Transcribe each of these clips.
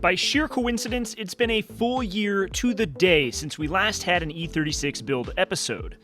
By sheer coincidence, it's been a full year to the day since we last had an E36 build episode.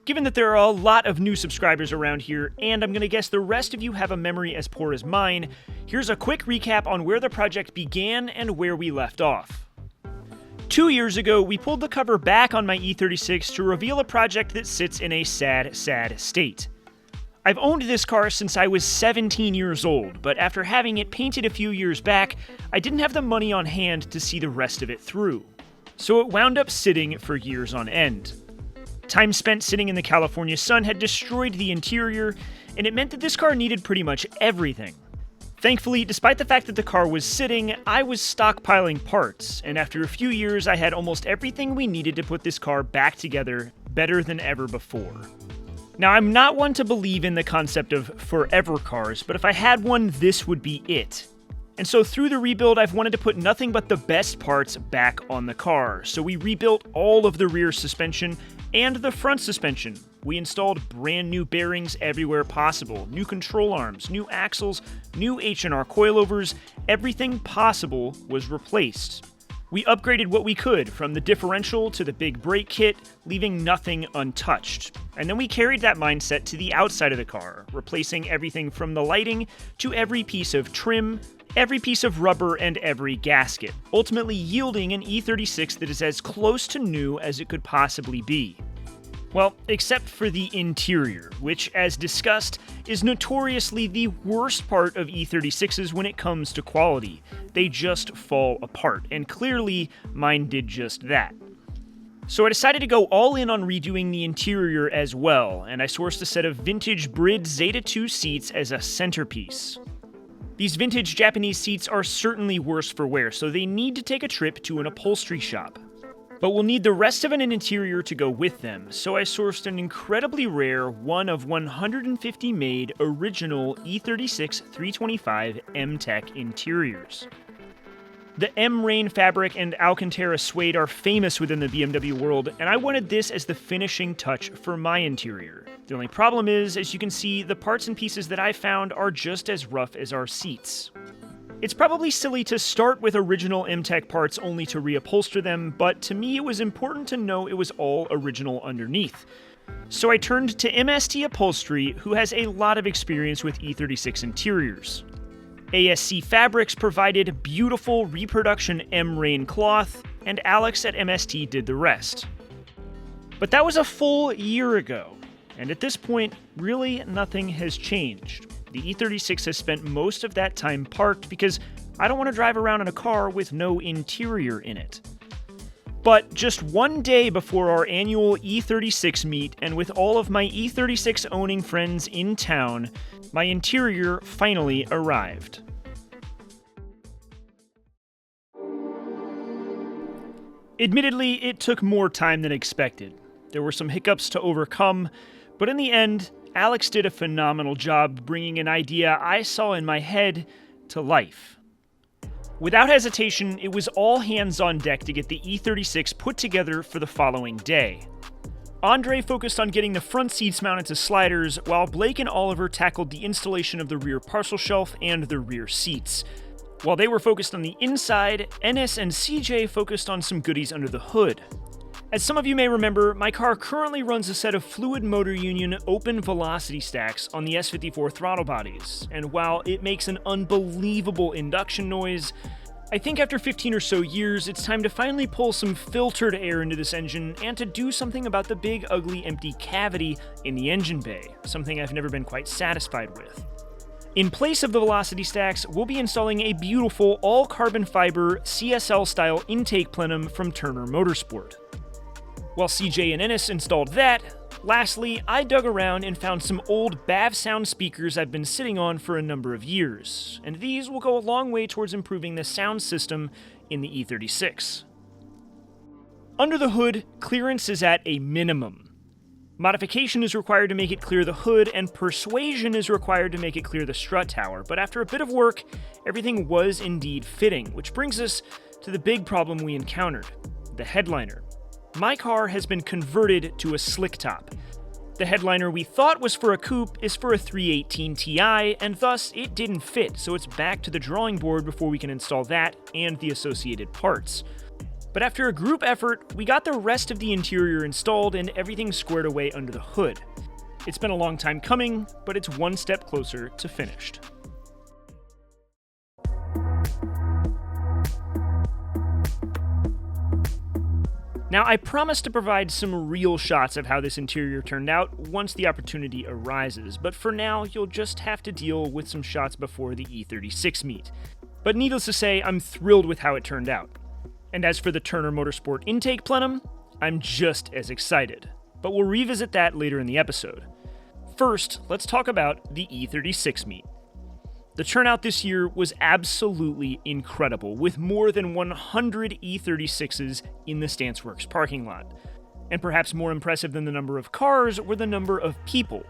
Given that there are a lot of new subscribers around here, and I'm gonna guess the rest of you have a memory as poor as mine, here's a quick recap on where the project began and where we left off. 2 years ago, we pulled the cover back on my E36 to reveal a project that sits in a sad state. I've owned this car since I was 17 years old, but after having it painted a few years back, I didn't have the money on hand to see the rest of it through. So it wound up sitting for years on end. Time spent sitting in the California sun had destroyed the interior, and it meant that this car needed pretty much everything. Thankfully, despite the fact that the car was sitting, I was stockpiling parts, and after a few years I had almost everything we needed to put this car back together better than ever before. Now, I'm not one to believe in the concept of forever cars, but if I had one, this would be it. And so through the rebuild, I've wanted to put nothing but the best parts back on the car. So we rebuilt all of the rear suspension and the front suspension. We installed brand new bearings everywhere possible, new control arms, new axles, new H&R coilovers, everything possible was replaced. We upgraded what we could, from the differential to the big brake kit, leaving nothing untouched. And then we carried that mindset to the outside of the car, replacing everything from the lighting to every piece of trim, every piece of rubber, and every gasket, ultimately yielding an E36 that is as close to new as it could possibly be. Well, except for the interior, which, as discussed, is notoriously the worst part of E36s when it comes to quality. They just fall apart, and clearly mine did just that. So I decided to go all in on redoing the interior as well, and I sourced a set of vintage Brid Zeta 2 seats as a centerpiece. These vintage Japanese seats are certainly worse for wear, so they need to take a trip to an upholstery shop. But we'll need the rest of an interior to go with them, so I sourced an incredibly rare 1 of 150 made original E36 325 M-Tech interiors. The M-Rain fabric and Alcantara suede are famous within the BMW world, and I wanted this as the finishing touch for my interior. The only problem is, as you can see, the parts and pieces that I found are just as rough as our seats. It's probably silly to start with original M-Tech parts only to reupholster them, but to me it was important to know it was all original underneath. So I turned to MST Upholstery, who has a lot of experience with E36 interiors. ASC Fabrics provided beautiful reproduction M-Rain cloth, and Alex at MST did the rest. But that was a full year ago, and at this point, really nothing has changed. The E36 has spent most of that time parked because I don't want to drive around in a car with no interior in it. But just one day before our annual E36 meet, and with all of my E36 owning friends in town, my interior finally arrived. Admittedly, it took more time than expected. There were some hiccups to overcome, but in the end, Alex did a phenomenal job bringing an idea I saw in my head to life. Without hesitation, it was all hands on deck to get the E36 put together for the following day. Andre focused on getting the front seats mounted to sliders, while Blake and Oliver tackled the installation of the rear parcel shelf and the rear seats. While they were focused on the inside, Ennis and CJ focused on some goodies under the hood. As some of you may remember, my car currently runs a set of Fluid Motor Union open velocity stacks on the S54 throttle bodies, and while it makes an unbelievable induction noise, I think after 15 or so years, it's time to finally pull some filtered air into this engine and to do something about the big, ugly, empty cavity in the engine bay, something I've never been quite satisfied with. In place of the velocity stacks, we'll be installing a beautiful all-carbon fiber CSL-style intake plenum from Turner Motorsport. While CJ and Ennis installed that, lastly, I dug around and found some old BAV sound speakers I've been sitting on for a number of years, and these will go a long way towards improving the sound system in the E36. Under the hood, clearance is at a minimum. Modification is required to make it clear the hood, and persuasion is required to make it clear the strut tower, but after a bit of work, everything was indeed fitting, which brings us to the big problem we encountered, the headliner. My car has been converted to a slick top. The headliner we thought was for a coupe is for a 318 Ti, and thus it didn't fit, so it's back to the drawing board before we can install that and the associated parts. But after a group effort, we got the rest of the interior installed and everything squared away under the hood. It's been a long time coming, but it's one step closer to finished. Now, I promised to provide some real shots of how this interior turned out once the opportunity arises, but for now, you'll just have to deal with some shots before the E36 Meet. But needless to say, I'm thrilled with how it turned out. And as for the Turner Motorsport intake plenum, I'm just as excited. But we'll revisit that later in the episode. First, let's talk about the E36 Meet. The turnout this year was absolutely incredible, with more than 100 E36s in the StanceWorks parking lot. And perhaps more impressive than the number of cars were the number of people.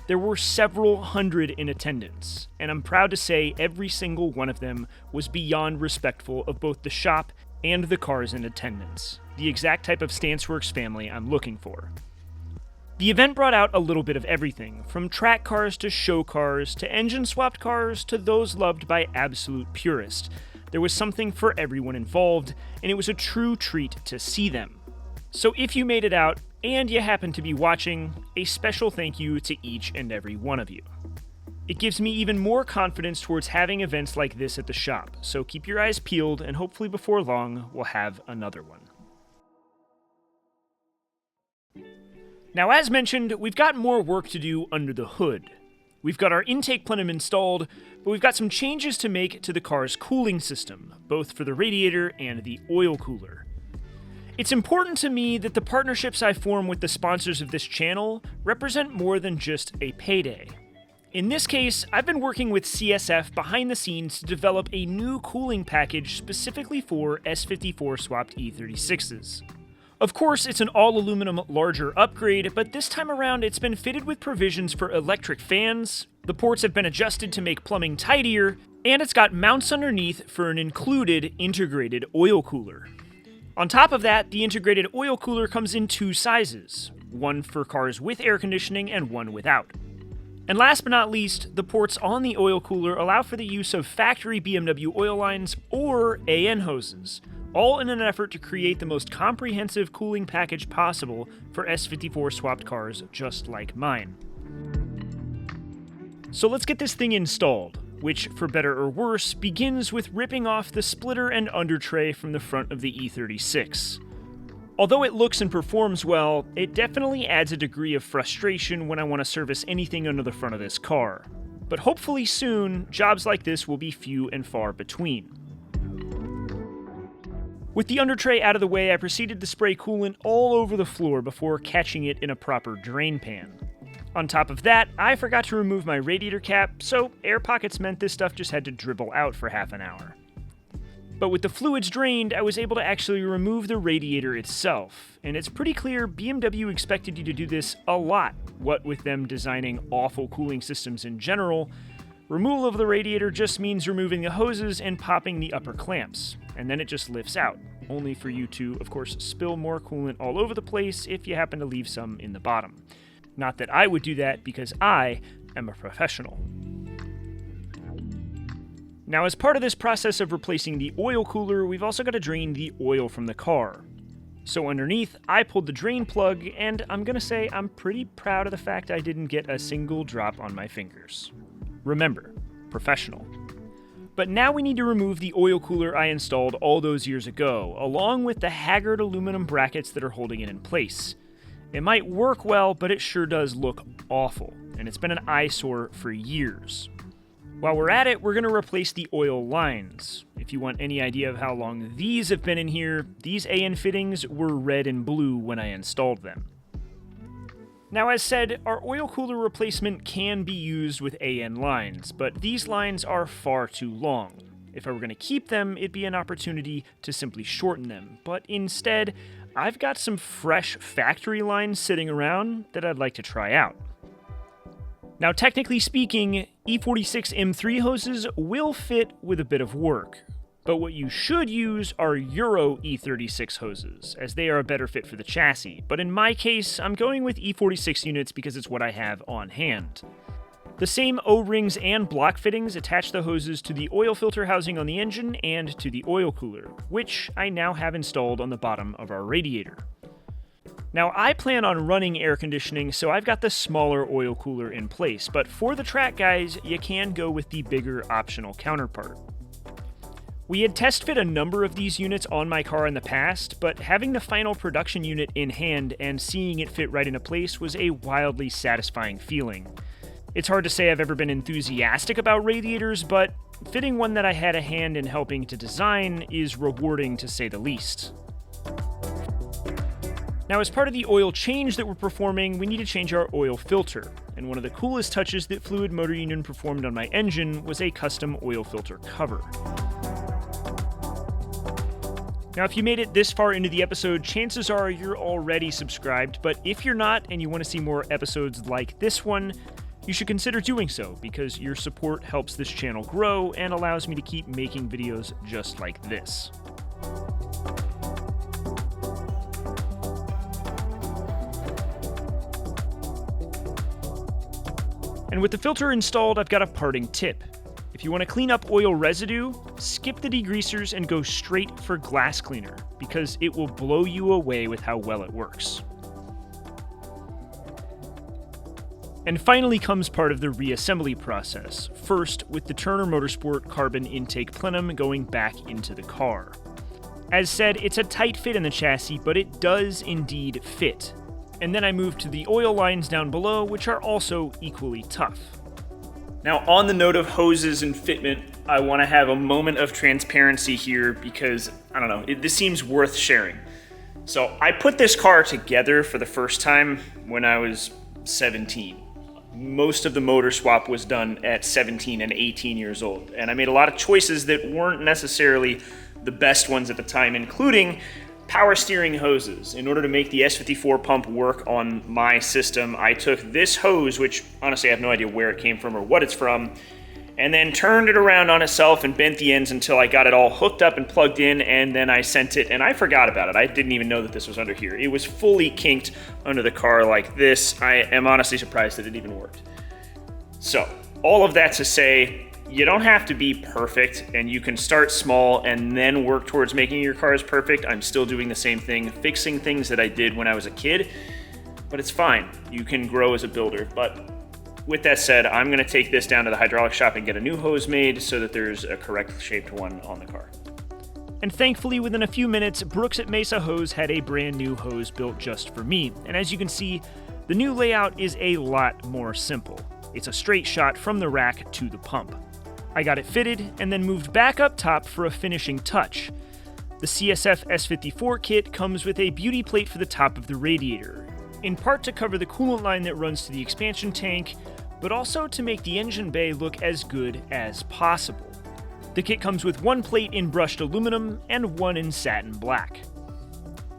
There were several hundred in attendance, and I'm proud to say every single one of them was beyond respectful of both the shop and the cars in attendance, the exact type of StanceWorks family I'm looking for. The event brought out a little bit of everything, from track cars to show cars, to engine-swapped cars, to those loved by absolute purists. There was something for everyone involved, and it was a true treat to see them. So if you made it out, and you happen to be watching, a special thank you to each and every one of you. It gives me even more confidence towards having events like this at the shop, so keep your eyes peeled, and hopefully before long, we'll have another one. Now, as mentioned, we've got more work to do under the hood. We've got our intake plenum installed, but we've got some changes to make to the car's cooling system, both for the radiator and the oil cooler. It's important to me that the partnerships I form with the sponsors of this channel represent more than just a payday. In this case, I've been working with CSF behind the scenes to develop a new cooling package specifically for S54-Swapped E36s. Of course, it's an all-aluminum larger upgrade, but this time around it's been fitted with provisions for electric fans, the ports have been adjusted to make plumbing tidier, and it's got mounts underneath for an included integrated oil cooler. On top of that, the integrated oil cooler comes in two sizes, one for cars with air conditioning and one without. And last but not least, the ports on the oil cooler allow for the use of factory BMW oil lines or AN hoses, all in an effort to create the most comprehensive cooling package possible for S54 swapped cars just like mine. So let's get this thing installed, which, for better or worse, begins with ripping off the splitter and under tray from the front of the E36. Although it looks and performs well, it definitely adds a degree of frustration when I want to service anything under the front of this car. But hopefully soon, jobs like this will be few and far between. With the under tray out of the way, I proceeded to spray coolant all over the floor before catching it in a proper drain pan. On top of that, I forgot to remove my radiator cap, so air pockets meant this stuff just had to dribble out for half an hour. But with the fluids drained, I was able to actually remove the radiator itself, and it's pretty clear BMW expected you to do this a lot, what with them designing awful cooling systems in general. Removal of the radiator just means removing the hoses and popping the upper clamps, and then it just lifts out, only for you to, of course, spill more coolant all over the place if you happen to leave some in the bottom. Not that I would do that, because I am a professional. Now, as part of this process of replacing the oil cooler, we've also got to drain the oil from the car. So underneath, I pulled the drain plug, and I'm gonna say I'm pretty proud of the fact I didn't get a single drop on my fingers. Remember, professional. But now we need to remove the oil cooler I installed all those years ago, along with the haggard aluminum brackets that are holding it in place. It might work well, but it sure does look awful, and it's been an eyesore for years. While we're at it, we're going to replace the oil lines. If you want any idea of how long these have been in here, these AN fittings were red and blue when I installed them. Now, as said, our oil cooler replacement can be used with AN lines, but these lines are far too long. If I were going to keep them, it'd be an opportunity to simply shorten them, but instead, I've got some fresh factory lines sitting around that I'd like to try out. Now, technically speaking, E46 M3 hoses will fit with a bit of work, But what you should use are Euro E36 hoses, as they are a better fit for the chassis. But in my case, I'm going with E46 units because it's what I have on hand. The same O-rings and block fittings attach the hoses to the oil filter housing on the engine and to the oil cooler, which I now have installed on the bottom of our radiator. Now, I plan on running air conditioning, so I've got the smaller oil cooler in place, but for the track guys, you can go with the bigger optional counterpart. We had test fit a number of these units on my car in the past, but having the final production unit in hand and seeing it fit right into place was a wildly satisfying feeling. It's hard to say I've ever been enthusiastic about radiators, but fitting one that I had a hand in helping to design is rewarding to say the least. Now, as part of the oil change that we're performing, we need to change our oil filter, and one of the coolest touches that Fluid Motor Union performed on my engine was a custom oil filter cover. Now, if you made it this far into the episode, chances are you're already subscribed, but if you're not and you want to see more episodes like this one, you should consider doing so, because your support helps this channel grow and allows me to keep making videos just like this. And with the filter installed, I've got a parting tip. If you want to clean up oil residue, skip the degreasers and go straight for glass cleaner, because it will blow you away with how well it works. And finally comes part of the reassembly process, first with the Turner Motorsport carbon intake plenum going back into the car. As said, it's a tight fit in the chassis, but it does indeed fit. And then I move to the oil lines down below, which are also equally tough. Now, on the note of hoses and fitment, I want to have a moment of transparency here because, I don't know, this seems worth sharing. So I put this car together for the first time when I was 17. Most of the motor swap was done at 17 and 18 years old, and I made a lot of choices that weren't necessarily the best ones at the time, including power steering hoses. In order to make the S54 pump work on my system, I took this hose, which honestly I have no idea where it came from or what it's from, and then turned it around on itself and bent the ends until I got it all hooked up and plugged in, and then I sent it, and I forgot about it. I didn't even know that this was under here. It was fully kinked under the car like this. I am honestly surprised that it even worked. So, all of that to say, you don't have to be perfect, and you can start small and then work towards making your cars perfect. I'm still doing the same thing, fixing things that I did when I was a kid, but it's fine. You can grow as a builder. But with that said, I'm gonna take this down to the hydraulic shop and get a new hose made so that there's a correct shaped one on the car. And thankfully, within a few minutes, Brooks at Mesa Hose had a brand new hose built just for me. And as you can see, the new layout is a lot more simple. It's a straight shot from the rack to the pump. I got it fitted and then moved back up top for a finishing touch. The CSF S54 kit comes with a beauty plate for the top of the radiator, in part to cover the coolant line that runs to the expansion tank, but also to make the engine bay look as good as possible. The kit comes with one plate in brushed aluminum and one in satin black.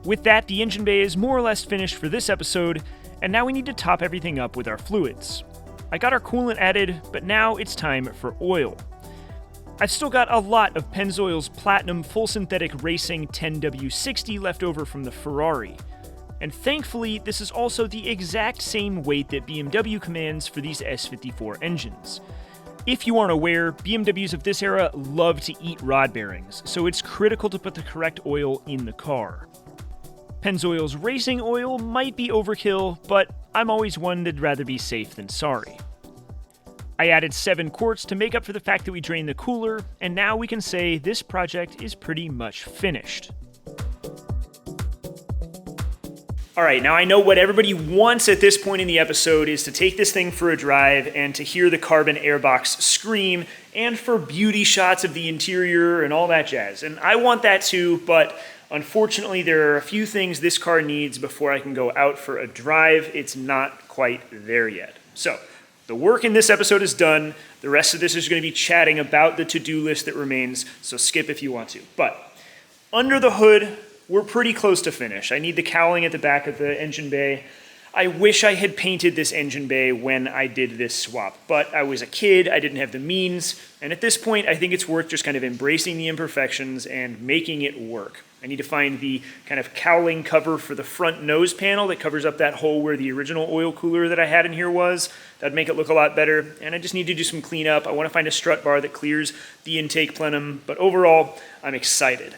With that, the engine bay is more or less finished for this episode, and now we need to top everything up with our fluids. I got our coolant added, but now it's time for oil. I've still got a lot of Pennzoil's Platinum Full Synthetic Racing 10W60 left over from the Ferrari. And thankfully, this is also the exact same weight that BMW commands for these S54 engines. If you aren't aware, BMWs of this era love to eat rod bearings, so it's critical to put the correct oil in the car. Pennzoil's racing oil might be overkill, but I'm always one that'd rather be safe than sorry. I added 7 quarts to make up for the fact that we drained the cooler, and now we can say this project is pretty much finished. Alright, now I know what everybody wants at this point in the episode is to take this thing for a drive and to hear the carbon airbox scream, and for beauty shots of the interior and all that jazz. And I want that too, but unfortunately there are a few things this car needs before I can go out for a drive. It's not quite there yet. So, the work in this episode is done. The rest of this is going to be chatting about the to-do list that remains, so skip if you want to. But under the hood, we're pretty close to finish. I need the cowling at the back of the engine bay. I wish I had painted this engine bay when I did this swap, but I was a kid, I didn't have the means, and at this point I think it's worth just kind of embracing the imperfections and making it work. I need to find the kind of cowling cover for the front nose panel that covers up that hole where the original oil cooler that I had in here was. That'd make it look a lot better, and I just need to do some cleanup. I want to find a strut bar that clears the intake plenum, but overall, I'm excited.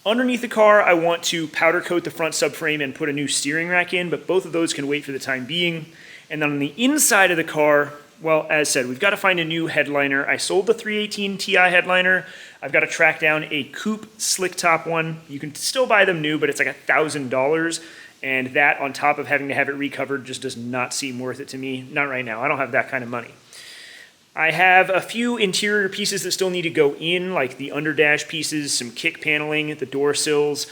Underneath the car, I want to powder coat the front subframe and put a new steering rack in, but both of those can wait for the time being. And then on the inside of the car, well, as said, we've got to find a new headliner. I sold the 318 Ti headliner. I've got to track down a coupe slick top one. You can still buy them new, but it's like $1,000. And that on top of having to have it recovered just does not seem worth it to me. Not right now. I don't have that kind of money. I have a few interior pieces that still need to go in, like the underdash pieces, some kick paneling, the door sills.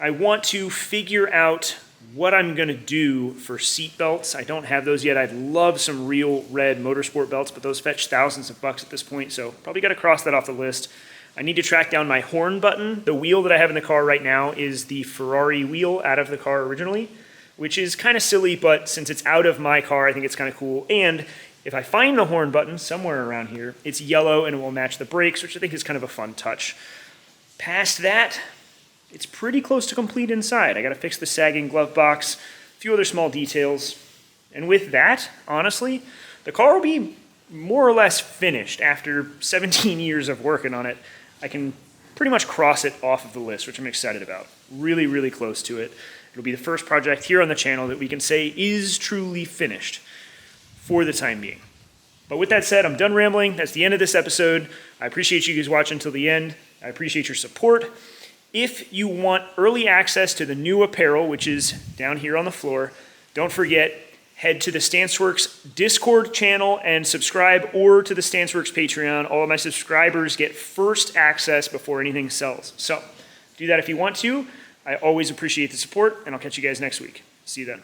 I want to figure out what I'm going to do for seat belts. I don't have those yet. I'd love some real red Motorsport belts, but those fetch thousands of bucks at this point, so probably got to cross that off the list. I need to track down my horn button. The wheel that I have in the car right now is the Ferrari wheel out of the car originally, which is kind of silly, but since it's out of my car, I think it's kind of cool. And if I find the horn button somewhere around here, it's yellow and it will match the brakes, which I think is kind of a fun touch. Past that, it's pretty close to complete inside. I got to fix the sagging glove box, a few other small details. And with that, honestly, the car will be more or less finished after 17 years of working on it. I can pretty much cross it off of the list, which I'm excited about. Really, really close to it. It'll be the first project here on the channel that we can say is truly finished for the time being. But with that said, I'm done rambling. That's the end of this episode. I appreciate you guys watching until the end. I appreciate your support. If you want early access to the new apparel, which is down here on the floor, don't forget, head to the StanceWorks Discord channel and subscribe, or to the StanceWorks Patreon. All of my subscribers get first access before anything sells. So do that if you want to. I always appreciate the support, and I'll catch you guys next week. See you then.